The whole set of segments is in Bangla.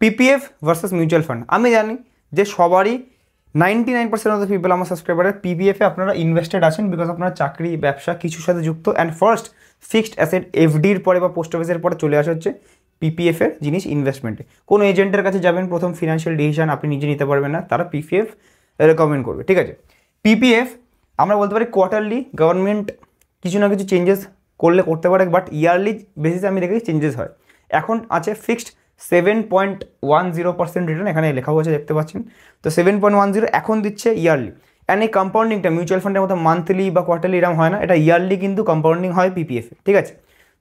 PPF versus mutual fund. আমি জানি যে সবারই 99% অফ দ্য পিপল আমার সাবস্ক্রাইবারের পিপিএফে আপনারা ইনভেস্টেড আছেন, বিকজ আপনারা চাকরি ব্যবসা কিছুর সাথে যুক্ত। অ্যান্ড ফার্স্ট ফিক্সড অ্যাসেট এফডির পরে বা পোস্ট অফিসের পরে চলে আসা হচ্ছে পিপিএফের জিনিস ইনভেস্টমেন্টে। কোনো এজেন্টের কাছে যাবেন, প্রথম ফিনান্সিয়াল ডিসিশন আপনি নিজে নিতে পারবেন না, তারা পিপিএফ রেকমেন্ড করবে। ঠিক আছে, পিপিএফ আমরা বলতে পারি কোয়ার্টারলি গভর্নমেন্ট কিছু না কিছু চেঞ্জেস করলে করতে পারে, বাট ইয়ারলি বেসিসে আমি দেখেছি চেঞ্জেস হয়। এখন আছে ফিক্সড 7.10% রিটার্ন, এখানে লেখা হয়েছে দেখতে পাচ্ছেন। তো 7.10 এখন দিচ্ছে ইয়ারলি। অ্যান্ড এই কম্পাউন্ডিংটা মিউচুয়াল ফান্ডের মতো মান্থলি বা কোয়ার্টারলি এরকম হয় না, এটা ইয়ারলি কিন্তু কম্পাউন্ডিং হয় পিপিএফে। ঠিক আছে,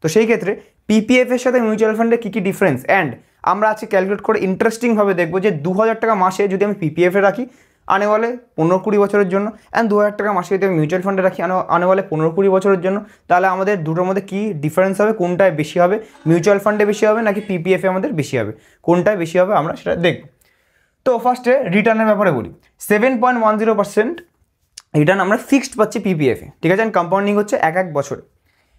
তো সেই ক্ষেত্রে পিপিএফের সাথে মিউচুয়াল ফান্ডে কী কী ডিফারেন্স, অ্যান্ড আমরা আজকে ক্যালকুলেট করে ইন্টারেস্টিংভাবে দেখবো যে 2000 টাকা মাসে যদি আমি পিপিএফে রাখি আনে বলে 15-20 বছরের জন্য, অ্যান্ড 2000 টাকা মাসে যদি আমি মিউচুয়াল ফান্ডে রাখি আনে বলে 15-20 বছরের জন্য, তাহলে আমাদের দুটোর মধ্যে কী ডিফারেন্স হবে, কোনটায় বেশি হবে, মিউচুয়াল ফান্ডে বেশি হবে নাকি পিপিএফে আমাদের বেশি হবে, কোনটায় বেশি হবে আমরা সেটা দেখব। তো ফার্স্টে রিটার্নের ব্যাপারে বলি। 7.10% রিটার্ন আমরা ফিক্সড পাচ্ছি পিপিএফে। ঠিক আছে, অ্যান্ড কম্পাউন্ডিং হচ্ছে এক বছরে।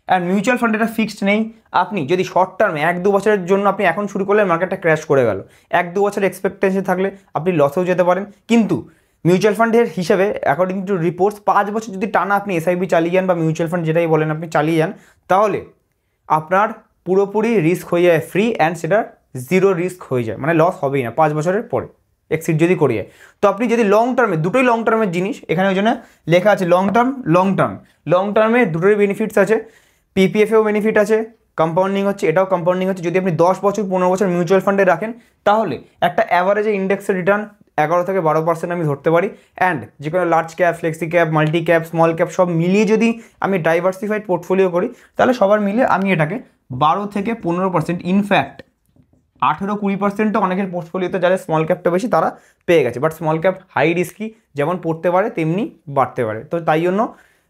অ্যান্ড মিউচুয়াল ফান্ডে এটা ফিক্সড নেই। আপনি যদি শর্ট টার্মে 1-2 বছরের জন্য আপনি এখন শুরু করলে মার্কেটটা ক্র্যাশ করে গেল, 1-2 বছর এক্সপেকটেশন থাকলে আপনি লসেও যেতে পারেন। কিন্তু মিউচুয়াল ফান্ডের হিসাবে অ্যাকর্ডিং টু রিপোর্টস 5 বছর যদি টানা আপনি এসআইপি চালিয়ে যান বা মিউচুয়াল ফান্ড যেটাই বলেন আপনি চালিয়ে যান, তাহলে আপনার পুরোপুরি রিস্ক হয়ে যায় ফ্রি, অ্যান্ড সেটা জিরো রিস্ক হয়ে যায়, মানে লস হবেই না 5 বছরের পরে এক্সিট যদি করিয়ে যায়। তো আপনি যদি লং টার্মে, দুটোই লং টার্মের জিনিস, এখানে ওই জন্য লেখা আছে লং টার্মে দুটোই বেনিফিটস আছে। পিপিএফেও বেনিফিট আছে, কম্পাউন্ডিং হচ্ছে, এটাও কম্পাউন্ডিং হচ্ছে। যদি আপনি 10 বছর 15 বছর মিউচুয়াল ফান্ডে রাখেন তাহলে একটা অ্যাভারেজে ইন্ডেক্সের রিটার্ন 11-12% আমি ধরতে পারি। অ্যান্ড যে কোনো large cap, flexi cap, multi cap, small cap সব মিলিয়ে যদি আমি ডাইভার্সিফাইড পোর্টফোলিও করি তাহলে সবার মিলিয়ে আমি এটাকে 12-15%, ইনফ্যাক্ট 18-20%ও অনেকের পোর্টফোলিওতে যাদের স্মল ক্যাপটা বেশি তারা পেয়ে গেছে। But small cap high risky, যেমন পড়তে পারে তেমনি বাড়তে পারে, তো তাই জন্য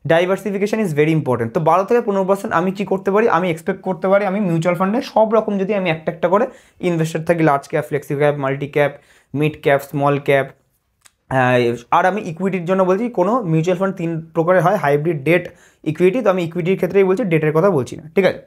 ডাইভার্সিফিকেশন ইজ ভেরি ইম্পর্টেন্ট। তো 12-15% আমি কী করতে পারি, আমি এক্সপেক্ট করতে পারি আমি মিউচুয়াল ফান্ডে সব রকম যদি আমি একটা করে ইনভেস্টার থাকি, large cap, flexi cap, multi cap, mid cap, small cap. আর আমি ইকুইটির জন্য বলছি, কোনো মিউচুয়াল ফান্ড 3 প্রকারের হয়, হাইব্রিড, ডেট, ইকুইটি। তো আমি ইকুইটির ক্ষেত্রেই বলছি, ডেটের কথা বলছি না। ঠিক আছে,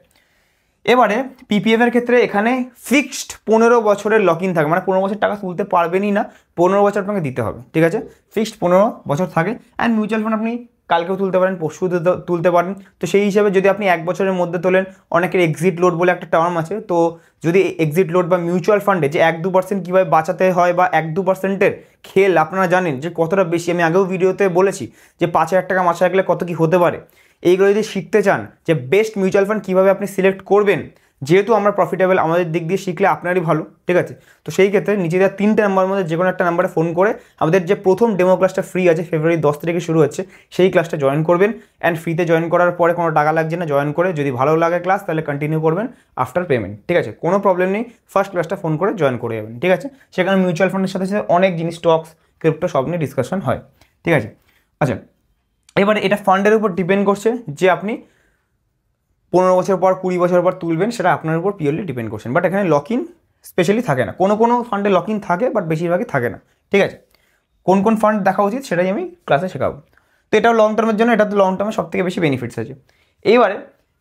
এবারে পিপিএফের ক্ষেত্রে এখানে ফিক্সড 15 বছরের লক ইন থাকে, মানে 15 বছর টাকা তুলতে পারবেনই না, 15 বছর আপনাকে দিতে হবে। ঠিক আছে, ফিক্সড 15 বছর থাকে। অ্যান্ড মিউচুয়াল ফান্ড আপনি কালকেও তুলতে পারেন, পরশু তুলতে পারেন। তো সেই হিসাবে যদি আপনি 1 বছরের মধ্যে তোলেন, অনেকের এক্সিট লোড বলে একটা টার্ম আছে, তো যদি এক্সিট লোড বা মিউচুয়াল ফান্ডে যে 1-2% কীভাবে বাঁচাতে হয় বা 1-2%-এর খেল আপনারা জানেন যে কতটা বেশি, আমি আগেও ভিডিওতে বলেছি যে 5000 টাকা মাসে রাখলে কত কী হতে পারে। এইগুলো যদি শিখতে চান যে বেস্ট মিউচুয়াল ফান্ড কীভাবে আপনি সিলেক্ট করবেন, যেহেতু আমরা প্রফিটেবল, আমাদের দিক দিয়ে শিখলে আপনারই ভালো। ঠিক আছে, তো সেই ক্ষেত্রে নিচে দেওয়া 3টে নাম্বারের মধ্যে যে কোনো একটা নাম্বারে ফোন করে আমাদের যে প্রথম ডেমো ক্লাসটা ফ্রি আছে, ফেব্রুয়ারি 10 তারিখে শুরু হচ্ছে, সেই ক্লাসটা জয়েন করবেন। অ্যান্ড ফ্রিতে জয়েন করার পরে কোনো টাকা লাগছে না, জয়েন করে যদি ভালো লাগে ক্লাস তাহলে কন্টিনিউ করবেন আফটার পেমেন্ট। ঠিক আছে, কোনো প্রবলেম নেই, ফার্স্ট ক্লাসটা ফোন করে জয়েন করে যাবেন। ঠিক আছে, সেখানে মিউচুয়াল ফান্ডের সাথে সাথে অনেক জিনিস, স্টকস, ক্রিপ্টো সব নিয়ে ডিসকাশন হয়। ঠিক আছে, আচ্ছা এবারে এটা ফান্ডের উপর ডিপেন্ড করছে যে আপনি 15 বছর পর 20 বছর পর তুলবেন, সেটা আপনার উপর পিওরলি ডিপেন্ড করছেন। বাট এখানে লক ইন স্পেশালি থাকে না, কোনো ফান্ডে লক ইন থাকে, বাট বেশিরভাগই থাকে না। ঠিক আছে, কোন ফান্ড দেখা উচিত সেটাই আমি ক্লাসে শেখাবো। তো এটাও লং টার্মের জন্য, এটা তো লং টার্মে সবথেকে বেশি বেনিফিটস আছে। এইবারে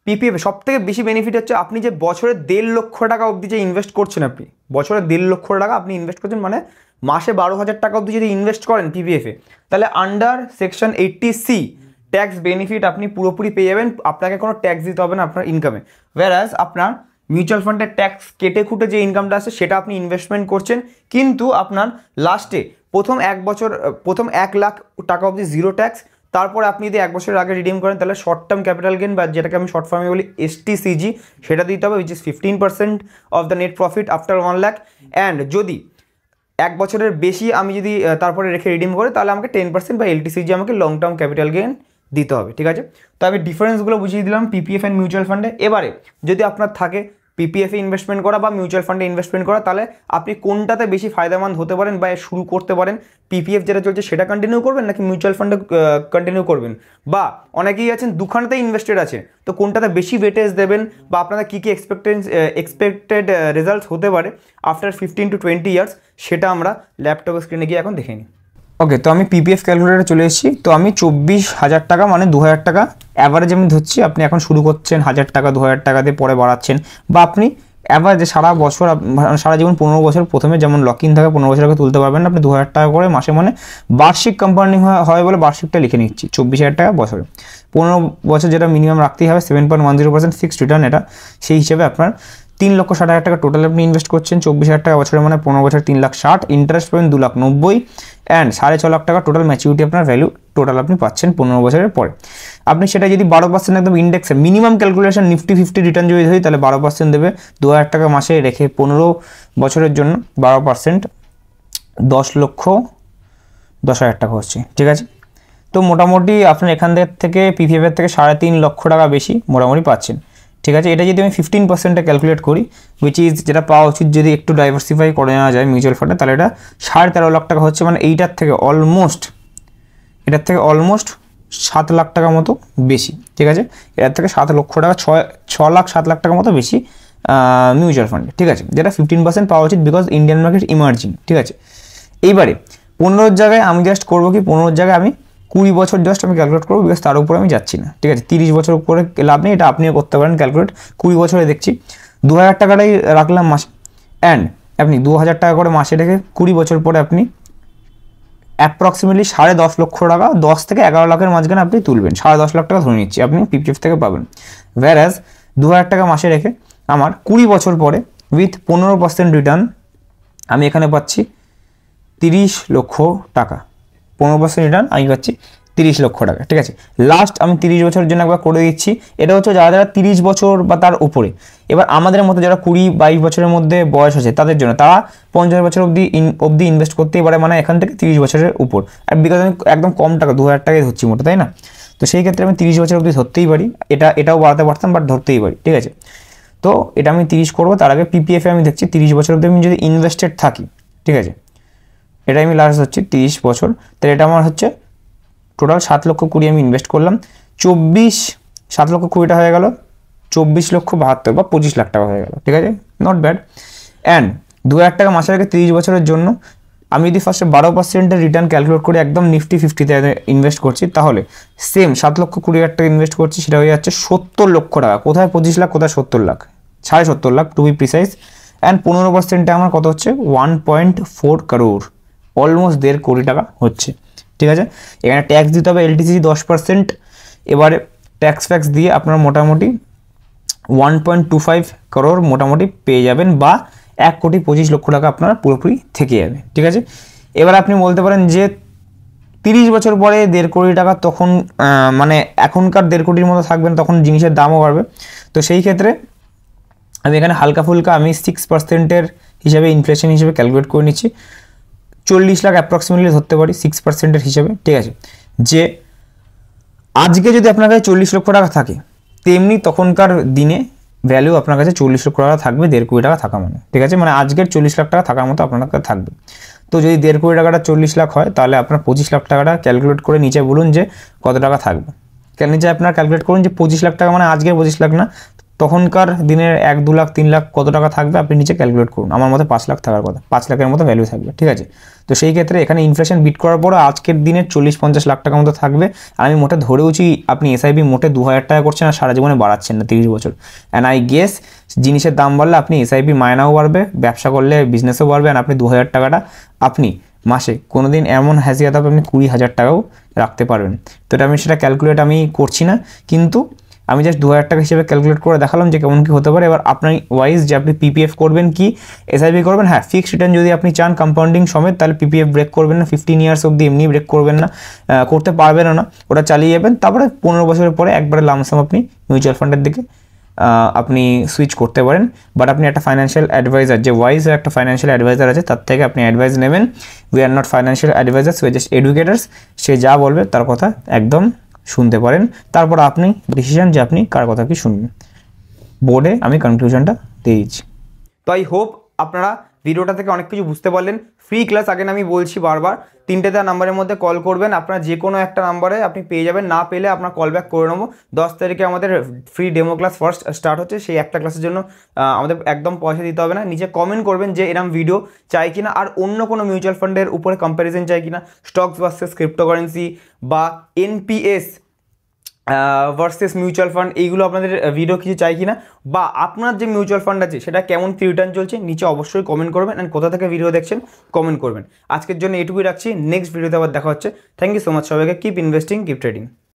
পিপিএফে সবথেকে বেশি বেনিফিট হচ্ছে আপনি যে বছরে 1.5 লক্ষ টাকা অবধি যে ইনভেস্ট করছেন, আপনি বছরে 1.5 লক্ষ টাকা আপনি ইনভেস্ট করছেন, মানে মাসে 12,000 টাকা অবধি যদি ইনভেস্ট করেন পিপিএফে, তাহলে under section 80C tax benefit আপনি পুরোপুরি পেয়ে যাবেন। আপনাকে কোনো ট্যাক্স দিতে হবে না আপনার ইনকামে। ওয়্যারাজ আপনার মিউচুয়াল ফান্ডের ট্যাক্স কেটে খুঁটে যে ইনকামটা আসে সেটা আপনি ইনভেস্টমেন্ট করছেন, কিন্তু আপনার লাস্টে প্রথম 1 লাখ টাকা অবধি জিরো ট্যাক্স। তারপরে আপনি যদি 1 বছরের আগে রিডিম করেন তাহলে শর্ট টার্ম ক্যাপিটাল গেন, বা যেটাকে আমি শর্ট ফর্মে বলি STCG, সেটা দিতে হবে, which is 15% of the net profit after 1 lakh. And যদি 1 বছরের বেশি আমি যদি তারপরে রেখে রিডিম করি তাহলে আমাকে 10% বা LTCG আমাকে লং টার্ম ক্যাপিটাল গেন দিতে হবে। ঠিক আছে, তো আমি ডিফারেন্সগুলো বুঝিয়ে দিলাম পিপিএফ অ্যান্ড মিউচুয়াল ফান্ডে। এবারে যদি আপনার থাকে পিপিএফে ইনভেস্টমেন্ট করা বা মিউচুয়াল ফান্ডে ইনভেস্টমেন্ট করা, তাহলে আপনি কোনটাতে বেশি ফায়দামন্দ হতে পারেন বা শুরু করতে পারেন। পিপিএফ যেটা চলছে সেটা কন্টিনিউ করবেন নাকি মিউচুয়াল ফান্ডে কন্টিনিউ করবেন, বা অনেকেই আছেন দুখানেতেই ইনভেস্টেড আছে, তো কোনটাতে বেশি ওয়েটেজ দেবেন বা আপনাদের কী এক্সপেক্টেড রেজাল্টস হতে পারে আফটার 15 to 20 ইয়ার্স, সেটা আমরা ল্যাপটপ স্ক্রিনে গিয়ে এখন দেখে নিই। ওকে, তো আমি পিপিএফ ক্যালকুলেটারে চলে এসেছি। তো আমি 24,000 টাকা মানে 2,000 টাকা অ্যাভারেজ আমি ধরছি। আপনি এখন শুরু করছেন 1,000 টাকা 2,000 টাকা দিয়ে, পরে বাড়াচ্ছেন, বা আপনি অ্যাভারেজে সারা বছর সারা জীবন 15 বছর প্রথমে যেমন লক ইন থাকে 15 বছর আগে তুলতে পারবেন না, আপনি 2000 টাকা করে মাসে, মানে বার্ষিক কম্পাউন্ডিং হয় বলে বার্ষিকটা লিখে নিচ্ছি, 24,000 টাকা বছরে, 15 বছর যেটা মিনিমাম রাখতেই হবে, 7.10% ফিক্সড রিটার্ন এটা, সেই হিসেবে আপনার 3,60,000 টাকা টোটাল আপনি ইনভেস্ট করছেন, 24,000 টাকা বছরে, মানে 15 বছর 3,60,000, ইন্টারেস্ট পাবেন 2,90,000 অ্যান্ড 6.5 লাখ টাকা টোটাল ম্যাচুরিটি আপনার ভ্যালু টোটাল আপনি পাচ্ছেন 15 বছরের পরে। আপনি সেটা যদি 12% একদম ইন্ডেক্সে মিনিমাম ক্যালকুলেশন নিফটি 50 রিটার্ন যদি হয় তাহলে 12% দেবে, 2,000 টাকা মাসে রেখে 15 বছরের জন্য 12%, 10,10,000 টাকা হচ্ছে, ঠিক আছে। তো মোটামুটি আপনার এখান থেকে পিপিএফের থেকে 3.5 লক্ষ টাকা বেশি মোটামুটি পাচ্ছেন, ঠিক আছে। এটা যদি আমি 15% ক্যালকুলেট করি, উইচ ইজ যেটা পাওয়া উচিত যদি একটু ডাইভার্সিফাই করে নেওয়া যায় মিউচুয়াল ফান্ডে, তাহলে এটা 13.5 লাখ টাকা হচ্ছে, মানে এটার থেকে অলমোস্ট 7 লাখ টাকা মতো বেশি, ঠিক আছে। এটার থেকে 7 লক্ষ টাকা 6 লাখ 7 লাখ টাকা মতো বেশি মিউচুয়াল ফান্ডে, ঠিক আছে, যেটা 15% পাওয়া উচিত, বিকজ ইন্ডিয়ান মার্কেট ইমার্জিং, ঠিক আছে। এইবারে 15 জায়গায় আমি জাস্ট করবো কি, 15 জায়গায় আমি 20 বছর জাস্ট আমি ক্যালকুলেট করবো, বিকজ তার উপরে আমি যাচ্ছি না, ঠিক আছে। 30 বছর উপরে লাভ নেই, এটা আপনিও করতে পারেন ক্যালকুলেট। 20 বছরে দেখছি 2,000 টাকাটাই রাখলাম মাসে, অ্যান্ড আপনি 2,000 টাকা করে মাসে রেখে 20 বছর পরে আপনি অ্যাপ্রক্সিমেটলি 10.5 লক্ষ টাকা, 10 থেকে 11 লাখের মাঝখানে আপনি তুলবেন, 10.5 লাখ টাকা ধরে নিচ্ছি আপনি পিপিএফ থেকে পাবেন। ওয়্যারএজ 2,000 টাকা মাসে রেখে আমার 20 বছর পরে উইথ 15% রিটার্ন আমি এখানে পাচ্ছি 30 লক্ষ টাকা, 15% রিটার্ন আমি পাচ্ছি 30 লক্ষ টাকা, ঠিক আছে। লাস্ট আমি 30 বছরের জন্য একবার করে দিচ্ছি, এটা হচ্ছে যারা 30 বছর বা তার উপরে। এবার আমাদের মতো যারা 20-22 বছরের মধ্যে বয়স আছে তাদের জন্য, তারা 50 বছর অবধি ইনভেস্ট করতেই পারে, মানে এখান থেকে 30 বছরের উপর। আর বিকজ আমি একদম কম টাকা 2,000 টাকায় ধরছি মোটা, তাই না? তো সেই ক্ষেত্রে আমি 30 বছর অবধি ধরতেই পারি, এটাও বাড়াতে পারতাম, বাট ধরতেই পারি, ঠিক আছে। তো এটা আমি 30 করবো, তার আগে পিপিএফে আমি দেখছি 30 বছর অবধি আমি যদি ইনভেস্টেড থাকি, ঠিক আছে, এটা আমি লাস্ট হচ্ছে 30 বছর, তাহলে এটা আমার হচ্ছে টোটাল 7,20,000 আমি ইনভেস্ট করলাম, 7,20,000 হয়ে গেল 24,72,000 বা 25 লাখ টাকা হয়ে গেল, ঠিক আছে, নট ব্যাড। অ্যান্ড 2,000 টাকা মাসে আগে 30 বছরের জন্য আমি যদি ফার্স্টে 12% রিটার্ন ক্যালকুলেট করে একদম নিফটি 50-তে ইনভেস্ট করছি, তাহলে সেম 7,20,000 টাকা ইনভেস্ট করছি, সেটা হয়ে যাচ্ছে 70 লক্ষ টাকা। কোথায় 25 লাখ, কোথায় 70 lakh, 70.5 lakh to be precise. And 15%-এ আমার কত হচ্ছে 1.4 crore, অলমোস্ট 1.5 কোটি টাকা হচ্ছে, ঠিক আছে। এখানে ট্যাক্স দিতে হবে এলটিসি 10%, এবারে ট্যাক্স ফ্যাক্স দিয়ে আপনার মোটামুটি 1.25 crore মোটামুটি পেয়ে যাবেন, বা 1,25,00,000 টাকা আপনার পুরোপুরি থেকে যাবে, ঠিক আছে। এবার আপনি বলতে পারেন যে 30 বছর পরে 1.5 কোটি টাকা, তখন মানে এখনকার 1.5 কোটির মতো থাকবেন, তখন জিনিসের দামও বাড়বে। তো সেই ক্ষেত্রে আমি এখানে হালকা ফুলকা আমি 6%-এর হিসাবে ইনফ্লেশন হিসেবে ক্যালকুলেট করে নিচ্ছি, 40 লাখ অ্যাপ্রক্সিমেটলি ধরতে পারি 6%-এর হিসাবে, ঠিক আছে। যে আজকে যদি আপনার কাছে 40 লক্ষ টাকা থাকে, তেমনি তখনকার দিনে ভ্যালু আপনার কাছে 40 লক্ষ টাকা থাকবে 1.5 কোটি টাকা থাকা মানে, ঠিক আছে। মানে আজকের 40 লাখ টাকা থাকার মতো আপনার কাছে থাকবে। তো যদি 1.5 কোটি টাকাটা 40 লাখ হয়, তাহলে আপনার 25 লাখ টাকাটা ক্যালকুলেট করে নিচে বলুন যে কত টাকা থাকবে। নিচে আপনার ক্যালকুলেট করুন যে 25 লাখ টাকা মানে আজকের 25 লাখ না, তখনকার দিনের 1, 2 লাখ 3 লাখ কত টাকা থাকবে আপনি নিচে ক্যালকুলেট করুন। আমার মতে 5 লাখ থাকার কথা, 5 লাখের মতো ভ্যালু থাকবে, ঠিক আছে। তো সেই ক্ষেত্রে এখানে ইনফ্লেশন বিট করার পর আজকের দিনে 40-50 লাখ টাকার মতো থাকবে। আর আমি মোটে ধরেওছি আপনি এসআইপি মোটে 2,000 টাকা করছেন আর সারা জীবনে বাড়াচ্ছেন না 30 বছর। অ্যান্ড আই গেস জিনিসের দাম বাড়লে আপনি এসআইপি মায়নাও বাড়বে, ব্যবসা করলে বিজনেসও বাড়বে, অ্যান্ড আপনি 2,000 টাকাটা আপনি মাসে কোনো দিন এমন হ্যাসিয়াত হবে আপনি 20,000 টাকাও রাখতে পারবেন। তো এটা আমি সেটা ক্যালকুলেট আমি করছি না, কিন্তু আমি জাস্ট 2,000 টাকা হিসেবে ক্যালকুলেট করে দেখালাম যে কেমন কী হতে পারে। এবার আপনার ওয়াইজ যে আপনি পিপিএফ করবেন কি এসআইপি করবেন। হ্যাঁ, ফিক্সড রিটার্ন যদি আপনি চান কম্পাউন্ডিং সমেত, তাহলে পিপিএফ ব্রেক করবেন না, 15 ইয়ার্স অবধি এমনি ব্রেক করবেন না, করতে পারবেন না, ওটা চালিয়ে যাবেন। তারপরে 15 বছরের পরে একবারে লামসাম আপনি মিউচুয়াল ফান্ডের দিকে আপনি সুইচ করতে পারেন। বাট আপনি একটা ফাইন্যান্সিয়াল অ্যাডভাইজার, যে ওয়াইজ একটা ফাইন্যান্সিয়াল অ্যাডভাইজার আছে, তার থেকে আপনি অ্যাডভাইস নেবেন। We are not financial advisers, we are just educators. সে যা বলবে তার কথা একদম শুনতে পারেন, তারপর আপনি ডিসিশন যে আপনি কার কথা কি শুনবেন। বোর্ডে আমি কনক্লুশনটা দিয়ে দিচ্ছি। তো আই হোপ আপনারা ভিডিওটা থেকে অনেক কিছু বুঝতে পারলেন। ফ্রি ক্লাস আগেন আমি বলছি বারবার, 3টে নাম্বারের মধ্যে কল করবেন, আপনারা যে কোনো একটা নাম্বারে আপনি পেয়ে যাবেন, না পেলে আপনার কল ব্যাক করে নেবো। 10 তারিখে আমাদের free demo class first start হচ্ছে, সেই একটা ক্লাসের জন্য আমাদের একদম পয়সা দিতে হবে না। নিচে কমেন্ট করবেন যে এরকম ভিডিও চাই কিনা, আর অন্য কোনো মিউচুয়াল ফান্ডের উপরে কম্প্যারিজন চাই কিনা, স্টকস ভার্সেস ক্রিপ্টোকারেন্সি বা এনপিএস ভার্সেস মিউচুয়াল ফান্ড, এইগুলো আপনাদের ভিডিও কিছু চাই কিনা, বা আপনার যে মিউচুয়াল ফান্ড আছে সেটা কেমন কি রিটার্ন চলছে নিচে অবশ্যই কমেন্ট করবেন, অ্যান্ড কোথা থেকে ভিডিও দেখছেন কমেন্ট করবেন। আজকের জন্য এটুকুই রাখছি, নেক্সট ভিডিওতে আবার দেখা হচ্ছে। থ্যাংক ইউ সো মাচ সবাইকে। Keep investing, keep trading.